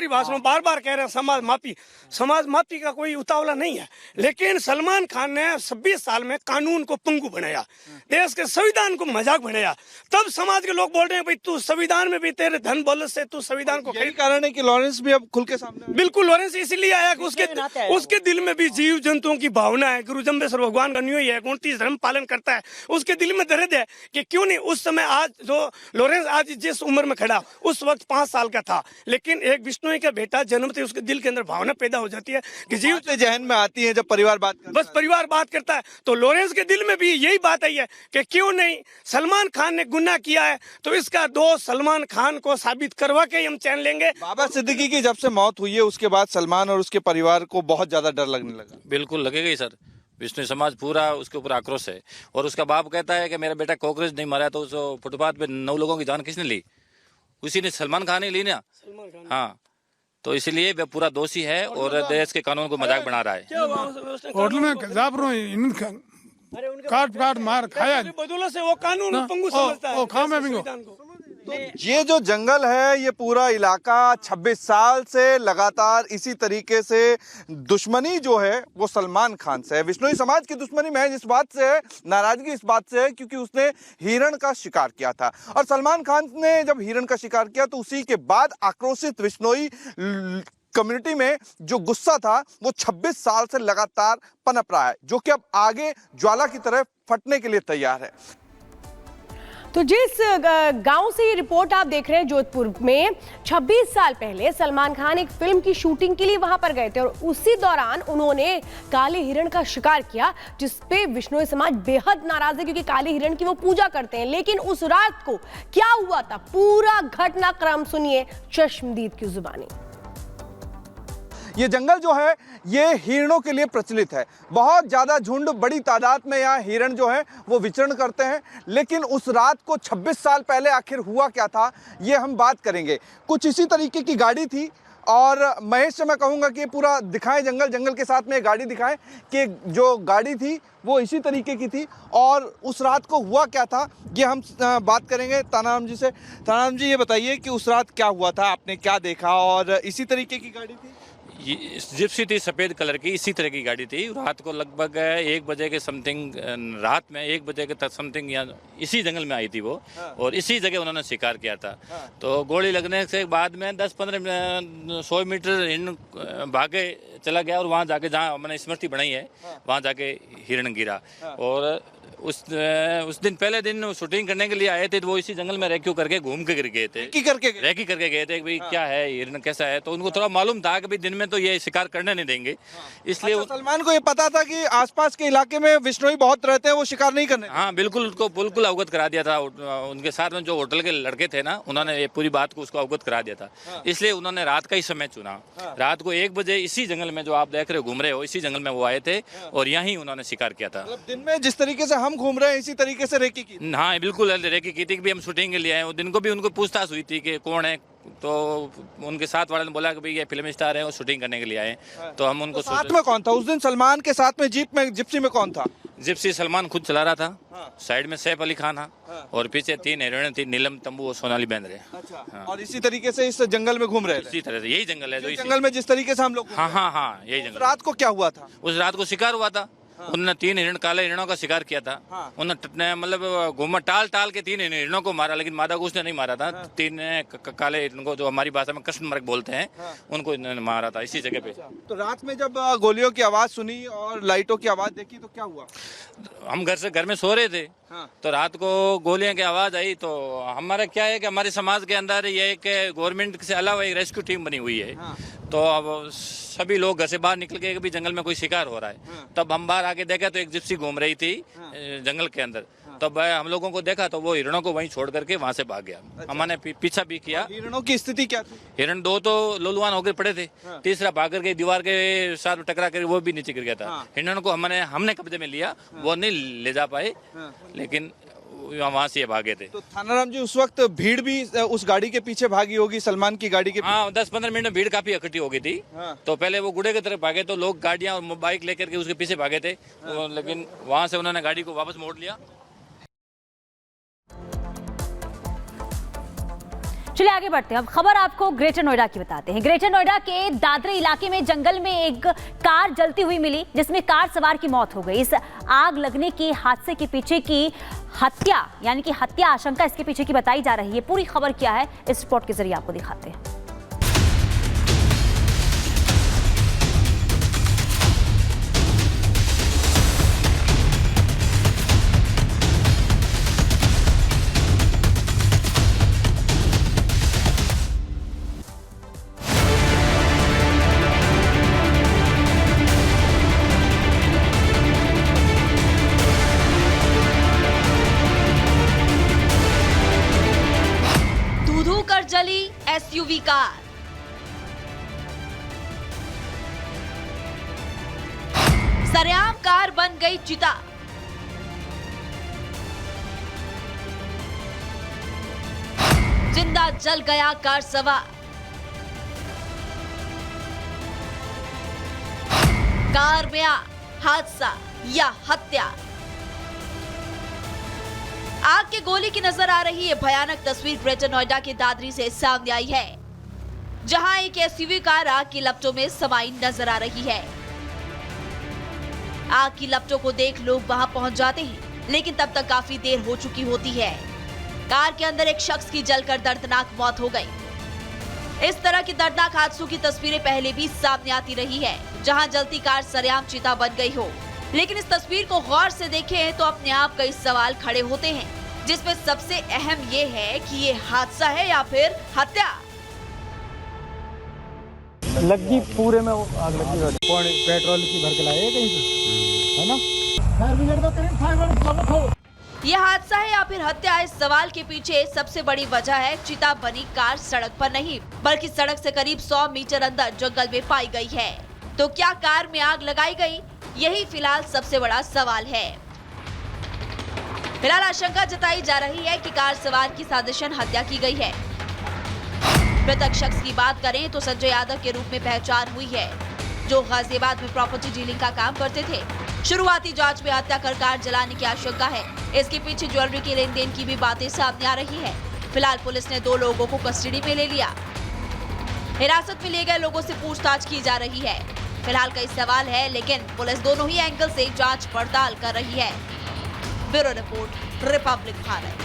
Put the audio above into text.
मेरी बात सुनो, बार बार कह रहे हैं समाज माफी का कोई उतावला नहीं है, लेकिन सलमान खान ने 26 साल में कानून को पंगु बनाया, देश के संविधान को मजाक बनाया। तब समाज के लोग बोल रहे हैं भाई तू संविधान में भी तेरे धन दौलत से तू संविधान को। यही कारण है कि लॉरेंस भी अब खुल के सामने आए। बिल्कुल, लॉरेंस इसलिए आया कि उसके दिल में भी जीव जंतुओं की भावना है। गुरु जम्बेश्वर भगवान का अनुयायी है, 29 धर्म पालन करता है, उसके दिल में दर्द है कि क्यों नहीं उस समय, आज जो लॉरेंस आज जिस उम्र में खड़ा उस वक्त 5 साल का था, लेकिन एक विष्णु का बेटा जन्मते उसके दिल के अंदर भावना पैदा हो जाती है कि जीव जहन में आती है जब परिवार बात करता बस परिवार बात करता है। तो लॉरेंस के दिल में भी यही बात आई है कि क्यों नहीं, सलमान खान ने गुनाह किया है तो इसका दोष सलमान खान को साबित करवा के हम चैन लेंगे। बाबा सिद्दीकी की जब से मौत हुई है उसके बाद सलमान और उसके परिवार को बहुत ज्यादा डर लगने लगा। बिल्कुल लगेगा ही सर, विष्णु समाज पूरा उसके ऊपर आक्रोश है। और उसका बाप कहता है कि मेरा बेटा कॉकरोच नहीं मारा, तो उस फुटपाथ पे 9 लोगों की जान किसने ली? उसी ने, सलमान खान ने ली ना। हाँ, तो इसलिए वह पूरा दोषी है और देश के कानून को मजाक बना रहा है। होटल में काट मार खाया, बदौलत से वो कानून पंगु समझता है। ये जो जंगल है, ये पूरा इलाका 26 साल से लगातार इसी तरीके से दुश्मनी जो है वो सलमान खान से है। विश्नोई समाज की दुश्मनी महज इस बात से है, नाराजगी इस बात से है क्योंकि उसने हिरण का शिकार किया था और सलमान खान ने जब हिरण का शिकार किया तो उसी के बाद आक्रोशित विश्नोई कम्युनिटी में जो गुस्सा था वो 26 साल से लगातार पनप रहा है, जो कि अब आगे ज्वाला की तरह फटने के लिए तैयार है। तो जिस गांव से ये रिपोर्ट आप देख रहे हैं, जोधपुर में 26 साल पहले सलमान खान एक फिल्म की शूटिंग के लिए वहां पर गए थे और उसी दौरान उन्होंने काले हिरण का शिकार किया, जिसपे विश्नोई समाज बेहद नाराज है क्योंकि काले हिरण की वो पूजा करते हैं। लेकिन उस रात को क्या हुआ था, पूरा घटनाक्रम सुनिए चश्मदीद की जुबानी। ये जंगल जो है ये हिरणों के लिए प्रचलित है, बहुत ज़्यादा झुंड, बड़ी तादाद में यहाँ हिरण जो है वो विचरण करते हैं। लेकिन उस रात को 26 साल पहले आखिर हुआ क्या था, ये हम बात करेंगे। कुछ इसी तरीके की गाड़ी थी और महेश से मैं कहूँगा कि पूरा दिखाएं जंगल के साथ में गाड़ी दिखाएं कि जो गाड़ी थी वो इसी तरीके की थी और उस रात को हुआ क्या था, ये हम बात करेंगे तानाराम जी से। तानाराम जी, ये बताइए कि उस रात क्या हुआ था, आपने क्या देखा और इसी तरीके की गाड़ी थी? ये जिप्सी थी, सफ़ेद कलर की, इसी तरह की गाड़ी थी। रात को लगभग 1 बजे के समथिंग, रात में 1 बजे के तक समथिंग यहाँ इसी जंगल में आई थी वो। हाँ। और इसी जगह उन्होंने शिकार किया था। हाँ। तो गोली लगने से बाद में 10-15 100 मीटर हिरण भागे चला गया और वहाँ जाके, जहाँ मैंने स्मृति बनाई है, हाँ, वहाँ जाके हिरण गिरा। हाँ। और उस दिन पहले दिन शूटिंग करने के लिए आए थे तो वो इसी जंगल में रेक्यू करके घूम के गिर गए थे, रेकी करके गए थे भाई। हाँ। क्या है हिरण, कैसा है, तो उनको थोड़ा मालूम था कि भाई दिन में तो ये शिकार करने नहीं देंगे। हाँ। इसलिए अच्छा, सलमान को ये पता था कि आसपास के इलाके में विश्नोई बहुत रहते हैं, वो शिकार नहीं करने। हाँ बिल्कुल, उसको बिल्कुल अवगत करा दिया था। उनके साथ में जो होटल के लड़के थे ना, उन्होंने ये पूरी बात को उसको अवगत करा दिया था। हाँ। इसलिए उन्होंने रात का ही समय चुना। हाँ। रात को 1 बजे इसी जंगल में जो आप देख रहे हो, घूम रहे हो, इसी जंगल में वो आए थे। हाँ। और यहीं उन्होंने शिकार किया था। दिन में जिस तरीके से हम घूम रहे हैं इसी तरीके से रेकी की। हाँ बिल्कुल, रेकी की थी कि हम शूटिंग के लिए आए। दिन को भी उनको पूछताछ हुई थी कि कौन है, तो उनके साथ वाले ने बोला कि भाई ये फिल्म स्टार है, वो शूटिंग करने के लिए आए। हाँ। तो हम उनको, तो साथ में कौन था उस दिन सलमान के साथ में? जिप्सी में कौन था? जिप्सी सलमान खुद चला रहा था। हाँ। साइड में सैफ अली खान था। हाँ। और पीछे 3 हिरण थी, नीलम, तंबू और सोनाली बेंद्रे। अच्छा। हाँ। और इसी तरीके से इस जंगल में घूम रहे थे? इसी तरह से, यही जंगल है जो जंगल में जिस तरीके से हम लोग। हाँ, यही जंगल। रात को क्या हुआ था? उस रात को शिकार हुआ था। हाँ। उन्होंने 3 हिरण, काले हिरणों का शिकार किया था। हाँ। उन्होंने मतलब घूमा टाल के 3 हिरणों को मारा, लेकिन मादा को उसने नहीं मारा था। हाँ। 3 काले हिरण को, जो हमारी भाषा में कृष्ण मृग बोलते हैं। हाँ। उनको इन्होंने मारा था इसी जगह पे। तो रात में जब गोलियों की आवाज सुनी और लाइटों की आवाज देखी तो क्या हुआ? हम घर में सो रहे थे। हाँ। तो रात को गोलियों की आवाज आई तो हमारा क्या है कि हमारे समाज के अंदर ये एक गवर्नमेंट से अलावा एक रेस्क्यू टीम बनी हुई है। हाँ। तो अब सभी लोग घर से बाहर निकल के भी जंगल में कोई शिकार हो रहा है। हाँ। तब हम बाहर आके देखा तो एक जिप्सी घूम रही थी। हाँ। जंगल के अंदर। हाँ। तब हम लोगों को देखा तो वो हिरणों को वहीं छोड़ करके वहां से भाग गया। अच्छा। हमने पीछा भी किया। हिरणों की स्थिति क्या थी? हिरण 2 तो लोलुआन होकर पड़े थे। हाँ। तीसरा भाग करके दीवार के साथ टकरा कर वो भी नीचे गिर गया था। हाँ। हिरणों को हमने कब्जे में लिया। हाँ। वो नहीं ले जा पाए। हाँ। लेकिन वहां से भागे थे। तो थानाराम जी, उस वक्त भीड़ भी उस गाड़ी के पीछे भागी होगी, सलमान की गाड़ी के? हाँ, 10-15 मिनट में भीड़ काफी इकट्ठी हो गई थी। हाँ। तो पहले वो गुड़े की तरफ भागे तो लोग गाड़ियां और बाइक लेकर के उसके पीछे भागे थे। हाँ। लेकिन वहां से उन्होंने गाड़ी को वापस मोड़ लिया। चलिए आगे बढ़ते हैं। अब खबर आपको ग्रेटर नोएडा की बताते हैं। ग्रेटर नोएडा के दादरी इलाके में जंगल में एक कार जलती हुई मिली, जिसमें कार सवार की मौत हो गई। इस आग लगने के हादसे के पीछे की हत्या, यानी कि हत्या आशंका इसके पीछे की बताई जा रही है। पूरी खबर क्या है, इस रिपोर्ट के जरिए आपको दिखाते हैं। कर जली एसयूवी कार। सरेआम कार बन गई चिता। जिंदा जल गया कार सवार। कार में हादसा या हत्या। आग के गोले की नजर आ रही है भयानक तस्वीर ग्रेटर नोएडा के दादरी से सामने आई है, जहां एक एसयूवी कार आग की लपटों में समाई नजर आ रही है। आग की लपटों को देख लोग वहां पहुंच जाते हैं, लेकिन तब तक काफी देर हो चुकी होती है। कार के अंदर एक शख्स की जलकर दर्दनाक मौत हो गई। इस तरह की दर्दनाक हादसों की तस्वीरें पहले भी सामने आती रही है, जहां जलती कार सरेआम चिता बन गई हो। लेकिन इस तस्वीर को गौर से देखें तो अपने आप कई सवाल खड़े होते हैं, जिसमें सबसे अहम ये है कि ये हादसा है या फिर हत्या। लगी पूरे में आग लगी, पेट्रोल की भर के लाए कहीं से, है ना? फायर ब्रिगेड को करें, फायर ब्रिगेड को। ये हादसा है या फिर हत्या, इस सवाल के पीछे सबसे बड़ी वजह है चिता बनी कार सड़क पर नहीं, बल्कि सड़क से करीब 100 मीटर अंदर जंगल में पाई गई है। तो क्या कार में आग लगाई गई? यही फिलहाल सबसे बड़ा सवाल है। फिलहाल आशंका जताई जा रही है कि कार सवार की साजिशन हत्या की गई है। मृतक शख्स की बात करें तो संजय यादव के रूप में पहचान हुई है, जो गाजियाबाद में प्रॉपर्टी डीलिंग का काम करते थे। शुरुआती जांच में हत्या कर कार जलाने की आशंका है। इसके पीछे ज्वेलरी के लेन देन की भी बातें सामने आ रही है। फिलहाल पुलिस ने 2 लोगों को कस्टडी में ले लिया। हिरासत में लिए गए लोगों से पूछताछ की जा रही है। फिलहाल कई सवाल है, लेकिन पुलिस दोनों ही एंगल से जांच पड़ताल कर रही है। Bureau report, Republic Bharat.